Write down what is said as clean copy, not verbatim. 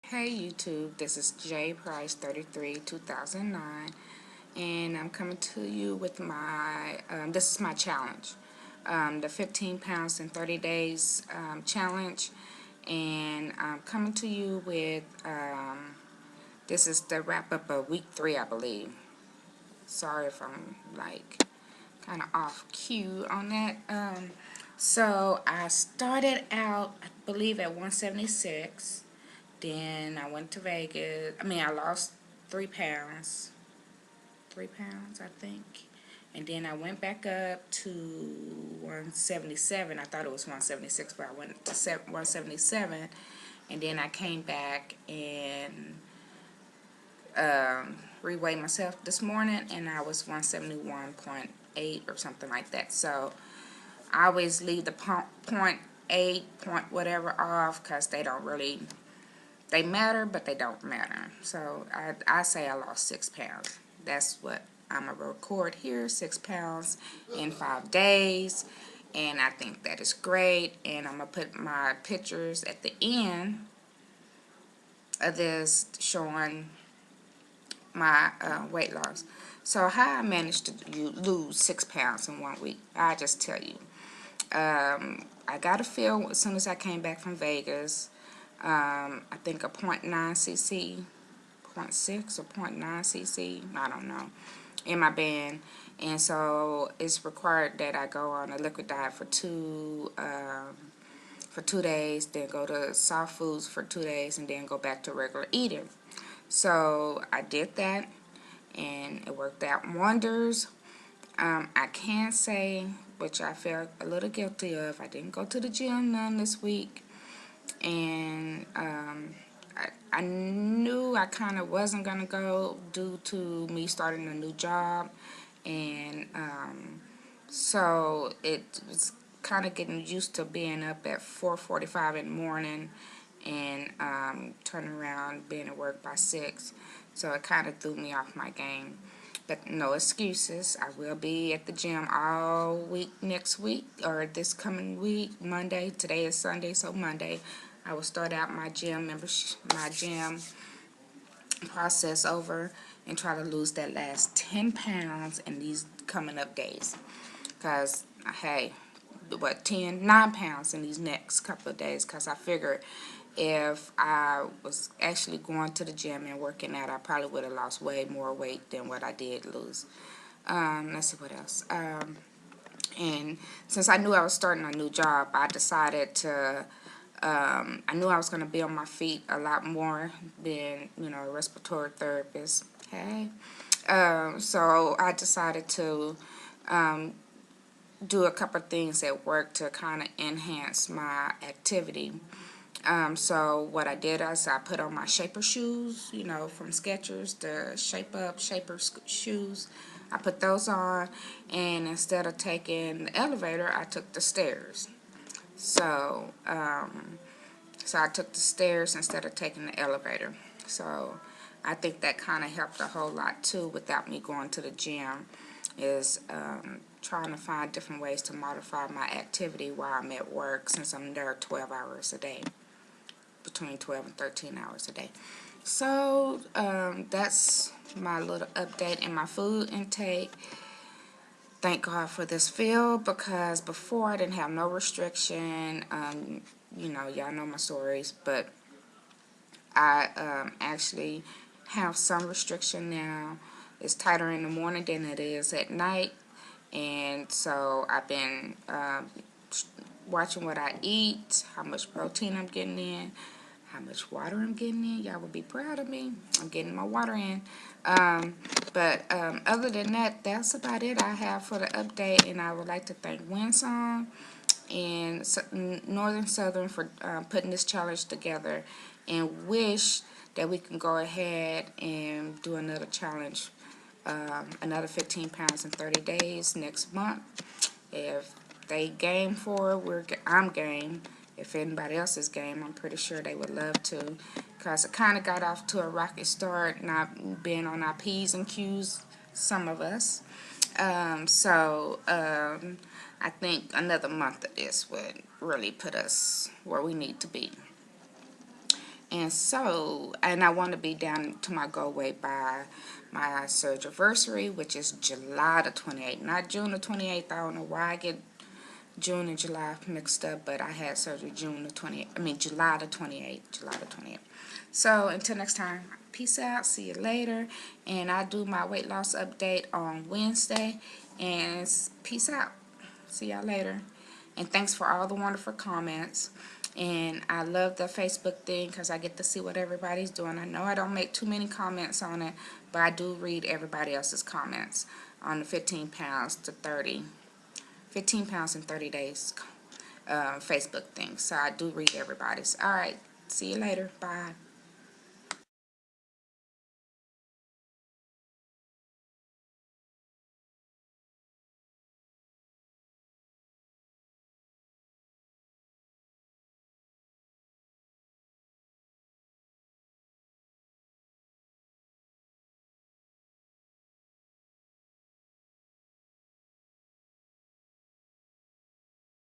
Hey YouTube, this is J Price 33 2009, and I'm coming to you with my this is my challenge, the 15 pounds in 30 days challenge, and I'm coming to you with this is the wrap up of week 3, I believe. Sorry if I'm like kind of off cue on that. So I started out, I believe, at 176. Then I went to Vegas. I lost 3 pounds. 3 pounds, I think. And then I went back up to 177. I thought it was 176, but I went to 177. And then I came back and reweighed myself this morning, and I was 171.8 or something like that. So I always leave the point 8, point whatever off because they matter, but they don't matter. So I say I lost 6 pounds. That's what I'm going to record here, 6 pounds in 5 days. And I think that is great. And I'm going to put my pictures at the end of this showing my weight loss. So how I managed to lose 6 pounds in 1 week, I just tell you. I got a feel as soon as I came back from Vegas. I think a 0.9 cc, 0.6 or 0.9 cc, I don't know, in my band. And so it's required that I go on a liquid diet for 2 days, then go to soft foods for 2 days, and then go back to regular eating. So I did that, and it worked out wonders. I can say, which I felt a little guilty of, I didn't go to the gym none this week. And I knew I kind of wasn't going to go due to me starting a new job. And so it was kind of getting used to being up at 4:45 in the morning and turning around being at work by 6. So it kind of threw me off my game. But no excuses. I will be at the gym all week next week, or this coming week, Monday. Today is Sunday, so Monday I will start out my gym process over and try to lose that last 10 pounds in these coming up days. Because, hey, 9 pounds in these next couple of days, because I figured if I was actually going to the gym and working out, I probably would have lost way more weight than what I did lose. Let's see what else. And since I knew I was starting a new job, I decided to, I knew I was going to be on my feet a lot more than, a respiratory therapist. Hey. So I decided to do a couple of things at work to kind of enhance my activity. So what I did is I put on my Shaper shoes, from Skechers, the Shaper shoes. I put those on, and instead of taking the elevator, I took the stairs. So, I took the stairs instead of taking the elevator. So I think that kind of helped a whole lot too, without me going to the gym, is trying to find different ways to modify my activity while I'm at work, since I'm there 12 hours a day, between 12 and 13 hours a day. So that's my little update in my food intake. Thank God for this field, because before I didn't have no restriction. Y'all know my stories, but I actually have some restriction now. It's tighter in the morning than it is at night, and so I've been watching what I eat, how much protein I'm getting in, how much water I'm getting in. Y'all would be proud of me. I'm getting my water in. But other than that, that's about it I have for the update. And I would like to thank Windsong and Northern Southern for putting this challenge together, and wish that we can go ahead and do another challenge, another 15 pounds in 30 days next month. If they game for it, I'm game. If anybody else is game, I'm pretty sure they would love to, because it kind of got off to a rocky start, not being on our P's and Q's, some of us. I think another month of this would really put us where we need to be. And so, and I want to be down to my goal weight by my surgery, which is July the 28th, not June the 28th. I don't know why I get June and July mixed up, but I had surgery June the 28th. I mean July the 28th. July the 28th. So until next time, peace out. See you later. And I do my weight loss update on Wednesday. And peace out. See y'all later. And thanks for all the wonderful comments. And I love the Facebook thing because I get to see what everybody's doing. I know I don't make too many comments on it, but I do read everybody else's comments on the 15 pounds to 30. 15 pounds in 30 days Facebook thing. So I do read everybody's. Alright, see you later. Bye.